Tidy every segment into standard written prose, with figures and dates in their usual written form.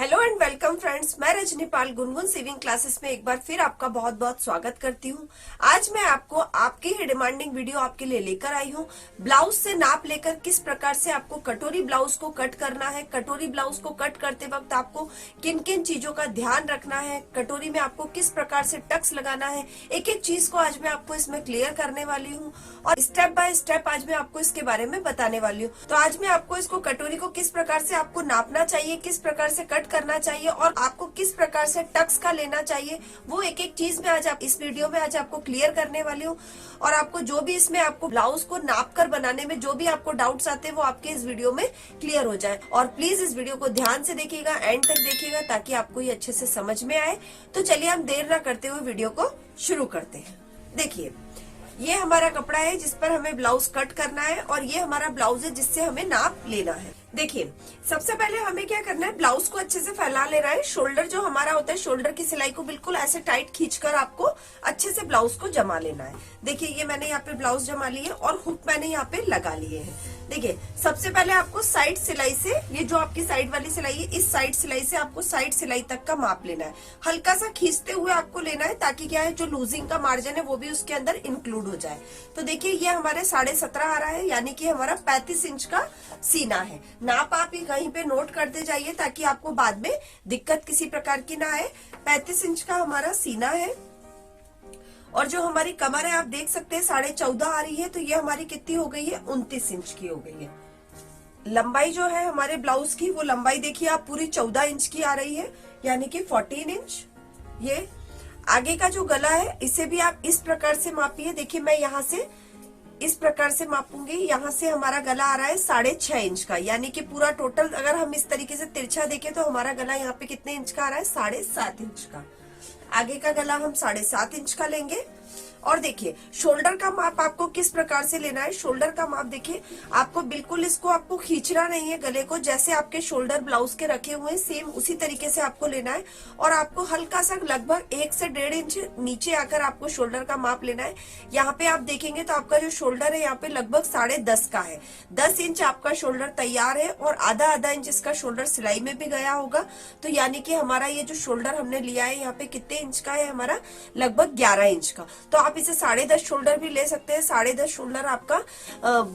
Hello and welcome friends, मैं रजनी पाल Gungun sieving classes में एक बार फिर आपका बहुत बहुत स्वागत करती हूँ। आज मैं आपको आपकी ही डिमांडिंग वीडियो आपके लिए लेकर आई हूँ। ब्लाउज से नाप लेकर किस प्रकार से आपको कटोरी ब्लाउज को कट करना है, कटोरी ब्लाउज को कट करते वक्त आपको किन किन चीजों का ध्यान रखना है, कटोरी में आपको किस प्रकार से टक्स लगाना है, एक एक चीज को आज मैं आपको इसमें क्लियर करने वाली हूँ और स्टेप बाय स्टेप आज मैं आपको इसके बारे में बताने वाली हूँ। तो आज मैं आपको इसको कटोरी को किस प्रकार से आपको नापना चाहिए, किस प्रकार से कट करना चाहिए और आपको किस प्रकार से टक्स का लेना चाहिए, वो एक एक चीज में आज आप इस वीडियो में आज आपको क्लियर करने वाली हूँ। और आपको जो भी इसमें आपको ब्लाउज को नाप कर बनाने में जो भी आपको डाउट्स आते हैं वो आपके इस वीडियो में क्लियर हो जाए। और प्लीज इस वीडियो को ध्यान से देखिएगा, एंड तक देखिएगा ताकि आपको ये अच्छे से समझ में आए। तो चलिए हम देर न करते हुए वीडियो को शुरू करते हैं। देखिए, ये हमारा कपड़ा है जिस पर हमें ब्लाउज कट करना है और ये हमारा ब्लाउज है जिससे हमें नाप लेना है। देखिए, सबसे पहले हमें क्या करना है, ब्लाउज को अच्छे से फैला लेना है। शोल्डर जो हमारा होता है, शोल्डर की सिलाई को बिल्कुल ऐसे टाइट खींचकर आपको अच्छे से ब्लाउज को जमा लेना है। देखिए, ये मैंने यहाँ पे ब्लाउज जमा ली है और हुक मैंने यहाँ पे लगा लिए हैं। देखिए, सबसे पहले आपको साइड सिलाई से, ये जो आपकी साइड वाली सिलाई है, इस साइड सिलाई से आपको साइड सिलाई तक का माप लेना है। हल्का सा खींचते हुए आपको लेना है ताकि क्या है, जो लूजिंग का मार्जिन है वो भी उसके अंदर इंक्लूड हो जाए। तो देखिए, ये हमारे 17.5 आ रहा है, यानी कि हमारा 35 इंच का सीना है। नाप आप ही कहीं पे नोट करते जाइए ताकि आपको बाद में दिक्कत किसी प्रकार की ना आए। 35 इंच का हमारा सीना है और जो हमारी कमर है आप देख सकते हैं 14.5 आ रही है। तो ये हमारी कितनी हो गई है, 29 इंच की हो गई है। लंबाई जो है हमारे ब्लाउज की, वो लंबाई देखिए आप पूरी 14 इंच की आ रही है, यानी कि 14 इंच। ये आगे का जो गला है इसे भी आप इस प्रकार से मापिए। देखिए, मैं यहाँ से इस प्रकार से मापूंगी। यहाँ से हमारा गला आ रहा है 6.5 इंच का, यानी कि पूरा टोटल अगर हम इस तरीके से तिरछा देखें तो हमारा गला यहाँ पे कितने इंच का आ रहा है, 7.5 इंच का। आगे का गला हम 7.5 इंच का लेंगे। और देखिए, शोल्डर का माप आपको किस प्रकार से लेना है। शोल्डर का माप देखिए, आपको बिल्कुल इसको आपको खींचना नहीं है गले को, जैसे आपके शोल्डर ब्लाउज के रखे हुए हैं सेम उसी तरीके से आपको लेना है। और आपको हल्का सा लगभग 1 से 1.5 इंच नीचे आकर आपको शोल्डर का माप लेना है। यहाँ पे आप देखेंगे तो आपका जो शोल्डर है यहाँ पे लगभग 10.5 का है। 10 इंच आपका शोल्डर तैयार है और आधा इंच इसका शोल्डर सिलाई में भी गया होगा। तो यानी कि हमारा ये जो शोल्डर हमने लिया है यहाँ पे कितने इंच का है, हमारा लगभग 11 इंच का। तो आप इसे 10.5 शोल्डर भी ले सकते हैं। 10.5 शोल्डर आपका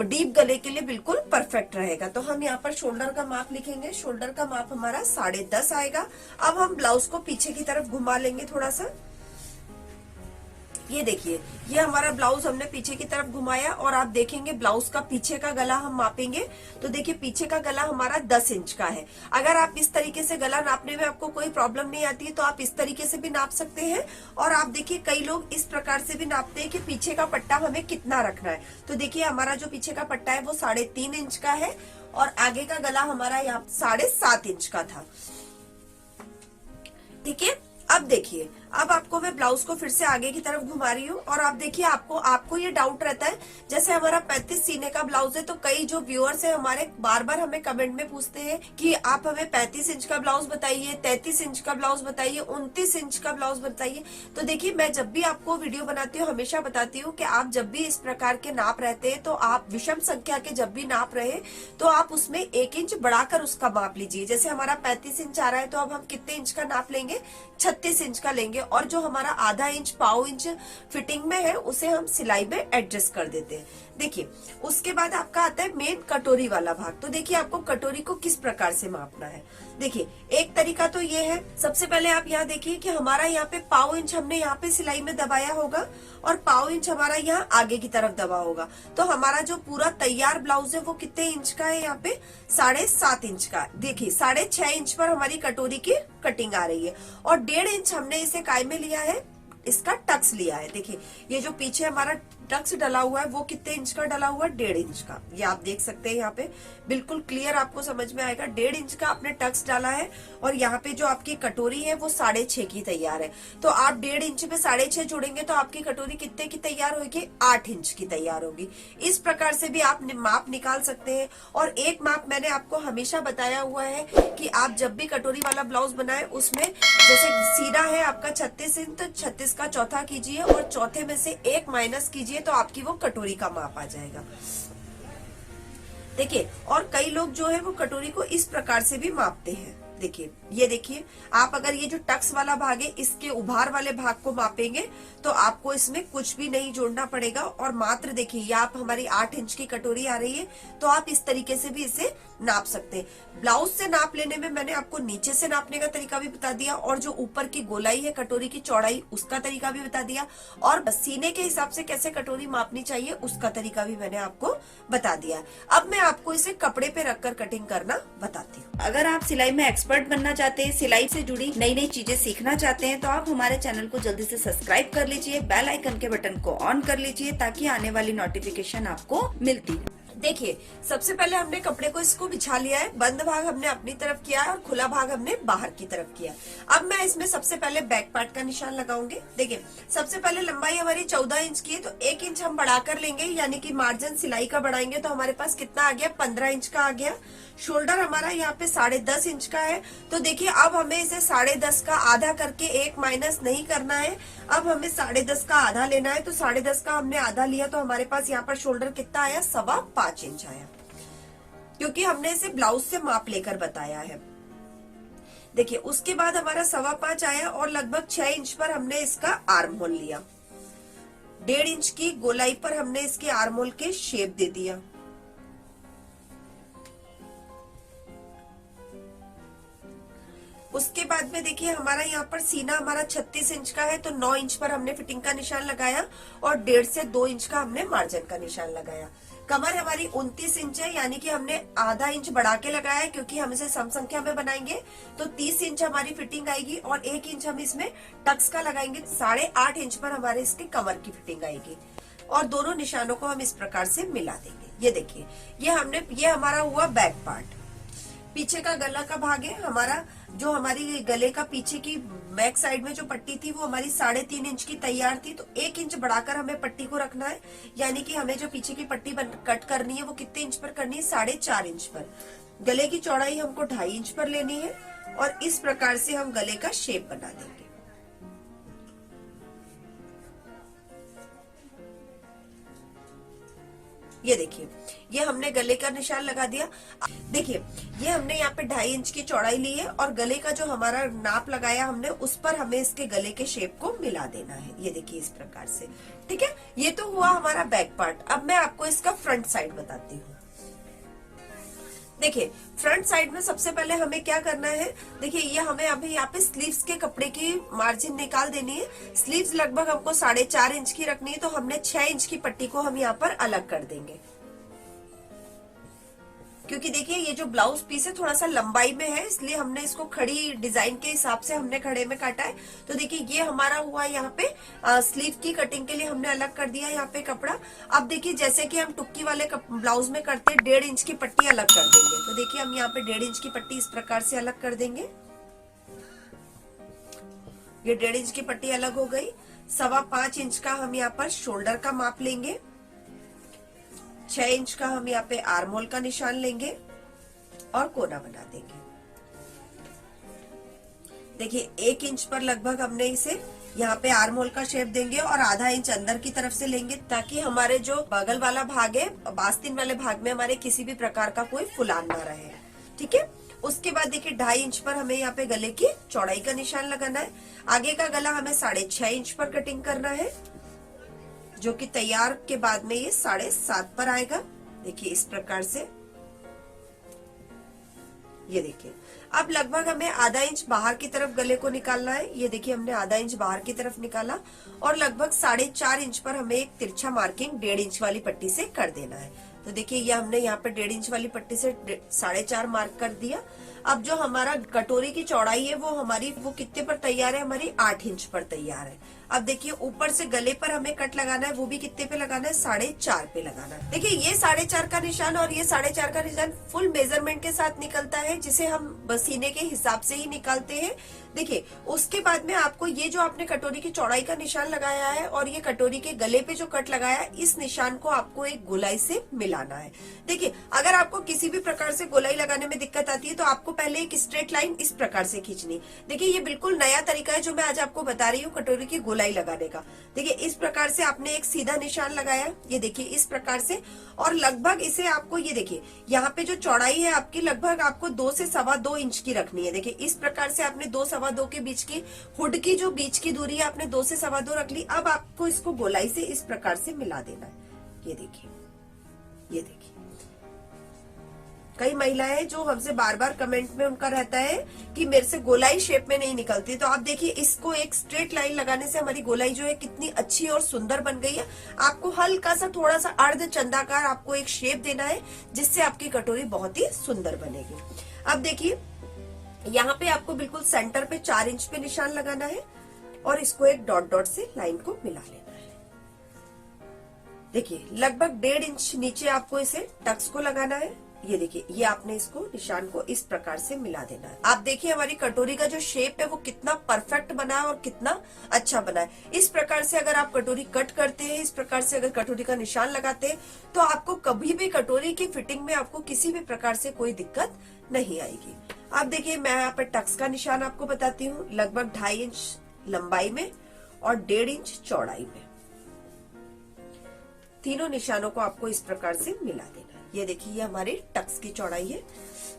डीप गले के लिए बिल्कुल परफेक्ट रहेगा। तो हम यहाँ पर शोल्डर का माप लिखेंगे। शोल्डर का माप हमारा 10.5 आएगा। अब हम ब्लाउज को पीछे की तरफ घुमा लेंगे थोड़ा सा। ये देखिए, ये हमारा ब्लाउज हमने पीछे की तरफ घुमाया और आप देखेंगे ब्लाउज का पीछे का गला हम मापेंगे। तो देखिए, पीछे का गला हमारा 10 इंच का है। अगर आप इस तरीके से गला नापने में आपको कोई प्रॉब्लम नहीं आती है तो आप इस तरीके से भी नाप सकते हैं। और आप देखिए, कई लोग इस प्रकार से भी नापते हैं कि पीछे का पट्टा हमें कितना रखना है। तो देखिए, हमारा जो पीछे का पट्टा है वो 3.5 इंच का है और आगे का गला हमारा यहाँ 7.5 इंच का था। ठीक है, अब देखिए, अब आपको मैं ब्लाउज को फिर से आगे की तरफ घुमा रही हूँ और आप देखिए, आपको ये डाउट रहता है, जैसे हमारा 35 सीने का ब्लाउज है तो कई जो व्यूअर्स है हमारे बार बार हमें कमेंट में पूछते हैं कि आप हमें 35 इंच का ब्लाउज बताइए, 33 इंच का ब्लाउज बताइए, 29 इंच का ब्लाउज बताइए। तो देखिए, मैं जब भी आपको वीडियो बनाती हूँ हमेशा बताती हूँ कि आप जब भी इस प्रकार के नाप रहते हैं तो आप विषम संख्या के जब भी नाप रहे तो आप उसमें 1 इंच बढ़ाकर उसका माप लीजिए। जैसे हमारा 35 इंच आ रहा है तो अब हम कितने इंच का नाप लेंगे, 36 इंच का लेंगे। और जो हमारा आधा इंच पाव इंच फिटिंग में है उसे हम सिलाई में एडजस्ट कर देते हैं। देखिए, उसके बाद आपका आता है मेन कटोरी वाला भाग। तो देखिए, आपको कटोरी को किस प्रकार से मापना है। देखिए, एक तरीका तो ये है, सबसे पहले आप यहाँ देखिए कि हमारा यहाँ पे पाव इंच हमने यहाँ पे सिलाई में दबाया होगा और पाव इंच हमारा यहाँ आगे की तरफ दबा होगा। तो हमारा जो पूरा तैयार ब्लाउज है वो कितने इंच का है, यहाँ पे 7.5 इंच का। देखिए, 6.5 इंच पर हमारी कटोरी की कटिंग आ रही है और 1.5 इंच हमने इसे काय में लिया है, इसका टक्स लिया है। देखिए, ये जो पीछे हमारा टक्स डला हुआ है वो कितने इंच का डला हुआ है, 1.5 इंच का। ये आप देख सकते हैं, यहाँ पे बिल्कुल क्लियर आपको समझ में आएगा। 1.5 इंच का आपने टक्स डाला है और यहाँ पे जो आपकी कटोरी है वो 6.5 की तैयार है। तो आप 1.5 इंच पे 6.5 जोड़ेंगे तो आपकी कटोरी कितने की तैयार होगी, 8 इंच की तैयार होगी। इस प्रकार से भी आप माप निकाल सकते हैं। और एक माप मैंने आपको हमेशा बताया हुआ है कि आप जब भी कटोरी वाला ब्लाउज बनाए उसमें जैसे सीना है आपका 36 इंच, तो 36 का चौथा कीजिए और चौथे में से 1 माइनस कीजिए तो आपकी वो कटोरी का माप आ जाएगा। देखिए, और कई लोग जो है वो कटोरी को इस प्रकार से भी मापते हैं। देखिए, ये देखिए, आप अगर ये जो टक्स वाला भाग है इसके उभार वाले भाग को मापेंगे तो आपको इसमें कुछ भी नहीं जोड़ना पड़ेगा। और मात्र देखिए, ये आप हमारी 8 इंच की कटोरी आ रही है, तो आप इस तरीके से भी इसे नाप सकते हैं। ब्लाउज से नाप लेने में मैंने आपको नीचे से नापने का तरीका भी बता दिया, और जो ऊपर की गोलाई है कटोरी की चौड़ाई उसका तरीका भी बता दिया, और सीने के हिसाब से कैसे कटोरी मापनी चाहिए उसका तरीका भी मैंने आपको बता दिया। अब मैं आपको इसे कपड़े पे रखकर कटिंग करना बताती हूँ। अगर आप सिलाई में एक्सपर्ट बनना चाहते हैं, सिलाई से जुड़ी नई नई चीजें सीखना चाहते हैं, तो आप हमारे चैनल को जल्दी से सब्सक्राइब कर लीजिए, बेल आइकन के बटन को ऑन कर लीजिए ताकि आने वाली नोटिफिकेशन आपको मिलती है। देखिए, सबसे पहले हमने कपड़े को इसको बिछा लिया है, बंद भाग हमने अपनी तरफ किया है और खुला भाग हमने बाहर की तरफ किया। अब मैं इसमें सबसे पहले बैक पार्ट का निशान लगाऊंगी। देखिए, सबसे पहले लंबाई हमारी 14 इंच की है, तो 1 इंच हम बढ़ाकर लेंगे, यानी कि मार्जिन सिलाई का बढ़ाएंगे तो हमारे पास कितना आ गया, 15 इंच का आ गया। शोल्डर हमारा यहाँ पे 10.5 इंच का है, तो देखिए अब हमें इसे 10.5 का आधा करके 1 माइनस नहीं करना है, अब हमें 10.5 का आधा लेना है। तो 10.5 का हमने आधा लिया तो हमारे पास यहाँ पर शोल्डर कितना आया, 5.25 इंच आया, क्योंकि हमने इसे ब्लाउज से माप लेकर बताया है। देखिए, उसके बाद हमारा 5.25 आया और लगभग 6 इंच पर हमने इसका आर्म होल लिया। 1.5 इंच की गोलाई पर हमने इसके आर्म होल के शेप दे दिया। उसके बाद में देखिए, हमारा यहाँ पर सीना हमारा 36 इंच का है, तो 9 इंच पर हमने फिटिंग का निशान लगाया और 1.5 से 2 इंच का हमने मार्जिन का निशान लगाया। कमर हमारी 29 इंच है, यानी कि हमने आधा इंच बढ़ा के लगाया है, क्योंकि हम इसे सम संख्या में बनाएंगे तो 30 इंच हमारी फिटिंग आएगी और 1 इंच हम इसमें टक्स का लगाएंगे। 8.5 इंच पर हमारे इसके कमर की फिटिंग आएगी और दोनों निशानों को हम इस प्रकार से मिला देंगे। ये देखिए, ये हमारा हुआ बैक पार्ट। पीछे का गला का भाग है हमारा, जो हमारी गले का पीछे की बैक साइड में जो पट्टी थी वो हमारी 3.5 इंच की तैयार थी, तो 1 इंच बढ़ाकर हमें पट्टी को रखना है, यानी कि हमें जो पीछे की पट्टी कट करनी है वो कितने इंच पर करनी है, 4.5 इंच पर। गले की चौड़ाई हमको 2.5 इंच पर लेनी है और इस प्रकार से हम गले का शेप बना देंगे। ये देखिए, ये हमने गले का निशान लगा दिया। देखिए, ये हमने यहाँ पे 2.5 इंच की चौड़ाई ली है और गले का जो हमारा नाप लगाया हमने उस पर हमें इसके गले के शेप को मिला देना है। ये देखिए इस प्रकार से, ठीक है। ये तो हुआ हमारा बैक पार्ट। अब मैं आपको इसका फ्रंट साइड बताती हूँ। देखिए, फ्रंट साइड में सबसे पहले हमें क्या करना है, देखिए ये हमें अभी यहाँ पे स्लीव्स के कपड़े की मार्जिन निकाल देनी है। स्लीव्स लगभग हमको 4.5 इंच की रखनी है, तो हमने 6 इंच की पट्टी को हम यहाँ पर अलग कर देंगे, क्योंकि देखिए ये जो ब्लाउज पीस है थोड़ा सा लंबाई में है, इसलिए हमने इसको खड़ी डिजाइन के हिसाब से हमने खड़े में काटा है। तो देखिए ये हमारा हुआ यहाँ पे स्लीव की कटिंग के लिए हमने अलग कर दिया यहाँ पे कपड़ा। अब देखिए, जैसे कि हम टुक्की वाले ब्लाउज में करते 1.5 इंच की पट्टी अलग कर देंगे, तो देखिए हम यहाँ पे 1.5 इंच की पट्टी इस प्रकार से अलग कर देंगे। ये 1.5 इंच की पट्टी अलग हो गई। 5.25 इंच का हम यहाँ पर शोल्डर का माप लेंगे। 6 इंच का हम यहाँ पे आर्म होल का निशान लेंगे और कोना बना देंगे। देखिए 1 इंच पर लगभग हमने इसे यहाँ पे आर्म होल का शेप देंगे और आधा इंच अंदर की तरफ से लेंगे, ताकि हमारे जो बगल वाला भाग है, बास्तीन वाले भाग में हमारे किसी भी प्रकार का कोई फुलान ना रहे, ठीक है। उसके बाद देखिए 2.5 इंच पर हमें यहाँ पे गले की चौड़ाई का निशान लगाना है। आगे का गला हमें 6.5 इंच पर कटिंग करना है, जो कि तैयार के बाद में ये 7.5 पर आएगा। देखिए इस प्रकार से, ये देखिए। अब लगभग हमें आधा इंच बाहर की तरफ गले को निकालना है। ये देखिए हमने आधा इंच बाहर की तरफ निकाला और लगभग 4.5 इंच पर हमें एक तिरछा मार्किंग 1.5 इंच वाली पट्टी से कर देना है। तो देखिए ये हमने यहाँ पे 1.5 इंच वाली पट्टी से 4.5 मार्क कर दिया। अब जो हमारा कटोरी की चौड़ाई है वो कितने पर तैयार है, हमारी 8 इंच पर तैयार है। अब देखिए ऊपर से गले पर हमें कट लगाना है, वो भी कितने पे लगाना है, 4.5 पे लगाना है। देखिए ये 4.5 का निशान और ये 4.5 का निशान फुल मेजरमेंट के साथ निकलता है, जिसे हम सीने के हिसाब से ही निकालते हैं। देखिए उसके बाद में आपको ये जो आपने कटोरी की चौड़ाई का निशान लगाया है और ये कटोरी के गले पे जो कट लगाया है, इस निशान को आपको एक गोलाई से मिलाना है। देखिए अगर आपको किसी भी प्रकार से गोलाई लगाने में दिक्कत आती है तो आपको आपको पहले एक स्ट्रेट लाइन इस प्रकार से खींचनी। देखिए ये बिल्कुल नया तरीका है जो मैं आज आपको बता रही हूँ कटोरी की गोलाई लगाने का। देखिए इस प्रकार से आपने एक सीधा निशान लगाया, ये देखिए इस प्रकार से, और लगभग इसे आपको ये देखिए यहाँ पे जो चौड़ाई है आपकी लगभग आपको 2 से 2.25 इंच की रखनी है। देखिए इस प्रकार से आपने 2 2.25 के बीच की हुड की जो बीच की दूरी है आपने 2 से 2.25 रख ली। अब आपको इसको गोलाई से इस प्रकार से मिला देना है। ये देखिए, ये देखिए कई महिलाएं जो हमसे बार बार कमेंट में उनका रहता है कि मेरे से गोलाई शेप में नहीं निकलती, तो आप देखिए इसको एक स्ट्रेट लाइन लगाने से हमारी गोलाई जो है कितनी अच्छी और सुंदर बन गई है। आपको हल्का सा थोड़ा सा अर्ध चंदाकार आपको एक शेप देना है जिससे आपकी कटोरी बहुत ही सुंदर बनेगी। अब देखिए यहाँ पे आपको बिल्कुल सेंटर पे 4 इंच पे निशान लगाना है और इसको एक डॉट डॉट से लाइन को मिला लेना है। देखिए लगभग 1.5 इंच नीचे आपको इसे टक्स को लगाना है। ये देखिए ये आपने इसको निशान को इस प्रकार से मिला देना है। आप देखिए हमारी कटोरी का जो शेप है वो कितना परफेक्ट बना है और कितना अच्छा बना है। इस प्रकार से अगर आप कटोरी कट करते हैं, इस प्रकार से अगर कटोरी का निशान लगाते हैं तो आपको कभी भी कटोरी की फिटिंग में आपको किसी भी प्रकार से कोई दिक्कत नहीं आएगी। अब देखिए मैं यहाँ पर टक्स का निशान आपको बताती हूँ, लगभग 2.5 इंच लंबाई में और 1.5 इंच चौड़ाई में। तीनों निशानों को आपको इस प्रकार से मिला देना है। ये देखिए ये हमारे टक्स की चौड़ाई है।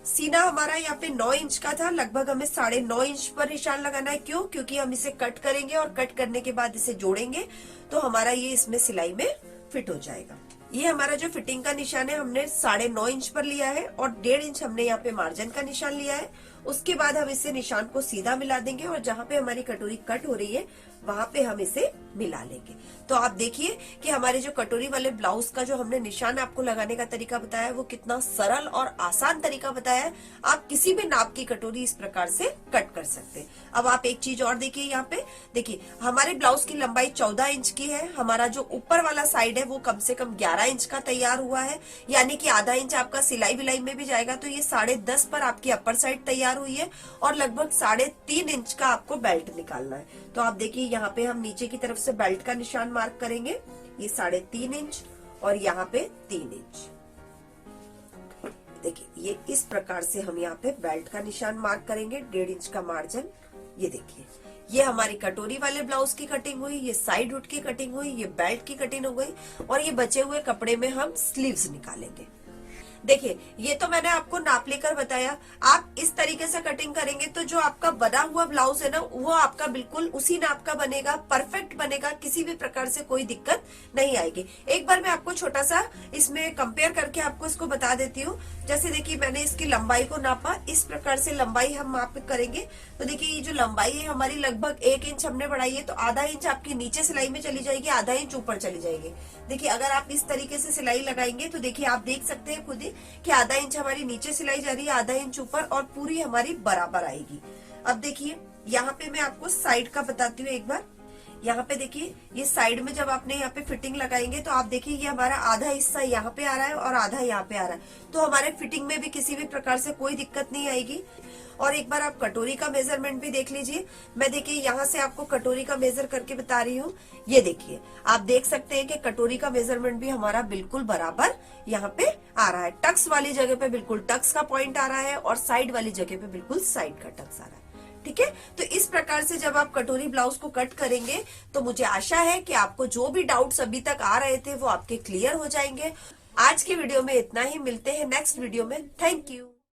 सीना हमारा यहाँ पे 9 इंच का था, लगभग हमें 9.5 इंच पर निशान लगाना है। क्यों? क्योंकि हम इसे कट करेंगे और कट करने के बाद इसे जोड़ेंगे तो हमारा ये इसमें सिलाई में फिट हो जाएगा। ये हमारा जो फिटिंग का निशान है हमने 9.5 इंच पर लिया है और 1.5 इंच हमने यहाँ पे मार्जिन का निशान लिया है। उसके बाद हम इसे निशान को सीधा मिला देंगे और जहाँ पे हमारी कटोरी कट हो रही है वहां पे हम इसे मिला लेंगे। तो आप देखिए कि हमारे जो कटोरी वाले ब्लाउज का जो हमने निशान आपको लगाने का तरीका बताया है वो कितना सरल और आसान तरीका बताया है। आप किसी भी नाप की कटोरी इस प्रकार से कट कर सकते हैं। अब आप एक चीज और देखिए, यहाँ पे देखिए हमारे ब्लाउज की लंबाई 14 इंच की है। हमारा जो ऊपर वाला साइड है वो कम से कम 11 इंच का तैयार हुआ है, यानी कि आधा इंच आपका सिलाई बिलाई में भी जाएगा। तो ये 10.5 पर आपकी अपर साइड तैयार हुई है और लगभग 3.5 इंच का आपको बेल्ट निकालना है। तो आप देखिए यहाँ पे हम नीचे की तरफ से बेल्ट का निशान मार्क करेंगे, ये 3.5 इंच और यहाँ पे 3 इंच। देखिए ये इस प्रकार से हम यहाँ पे बेल्ट का निशान मार्क करेंगे, 1.5 इंच का मार्जिन। ये देखिए ये हमारी कटोरी वाले ब्लाउज की कटिंग हुई, ये साइड हुड की कटिंग हुई, ये बेल्ट की कटिंग हो गई और ये बचे हुए कपड़े में हम स्लीव्स निकालेंगे। देखिए ये तो मैंने आपको नाप लेकर बताया। आप इस तरीके से कटिंग करेंगे तो जो आपका बना हुआ ब्लाउज है ना वो आपका बिल्कुल उसी नाप का बनेगा, परफेक्ट बनेगा, किसी भी प्रकार से कोई दिक्कत नहीं आएगी। एक बार मैं आपको छोटा सा इसमें कंपेयर करके आपको इसको बता देती हूँ। जैसे देखिए मैंने इसकी लंबाई को नापा, इस प्रकार से लंबाई हम माप करेंगे। तो देखिए ये जो लंबाई है हमारी लगभग 1 इंच हमने बढ़ाई है, तो आधा इंच आपकी नीचे सिलाई में चली जाएगी, आधा इंच ऊपर चली जाएगी। देखिए अगर आप इस तरीके से सिलाई लगाएंगे तो देखिए आप देख सकते हैं खुद ही कि आधा इंच हमारी नीचे सिलाई जा रही है, आधा इंच ऊपर, और पूरी हमारी बराबर आएगी। अब देखिए यहाँ पे मैं आपको साइड का बताती हूँ एक बार। यहाँ पे देखिए ये साइड में जब आपने यहाँ पे फिटिंग लगाएंगे तो आप देखिए ये हमारा आधा हिस्सा यहाँ पे आ रहा है और आधा यहाँ पे आ रहा है, तो हमारे फिटिंग में भी किसी भी प्रकार से कोई दिक्कत नहीं आएगी। और एक बार आप कटोरी का मेजरमेंट भी देख लीजिए। मैं देखिए यहाँ से आपको कटोरी का मेजर करके बता रही हूँ। ये देखिए आप देख सकते हैं कि कटोरी का मेजरमेंट भी हमारा बिल्कुल बराबर यहाँ पे आ रहा है। टक्स वाली जगह पे बिल्कुल टक्स का पॉइंट आ रहा है और साइड वाली जगह पे बिल्कुल साइड का टक्स आ रहा है। ठीक है, तो इस प्रकार से जब आप कटोरी ब्लाउज को कट करेंगे तो मुझे आशा है कि आपको जो भी डाउट्स अभी तक आ रहे थे वो आपके क्लियर हो जाएंगे। आज की वीडियो में इतना ही, मिलते हैं नेक्स्ट वीडियो में। Thank you.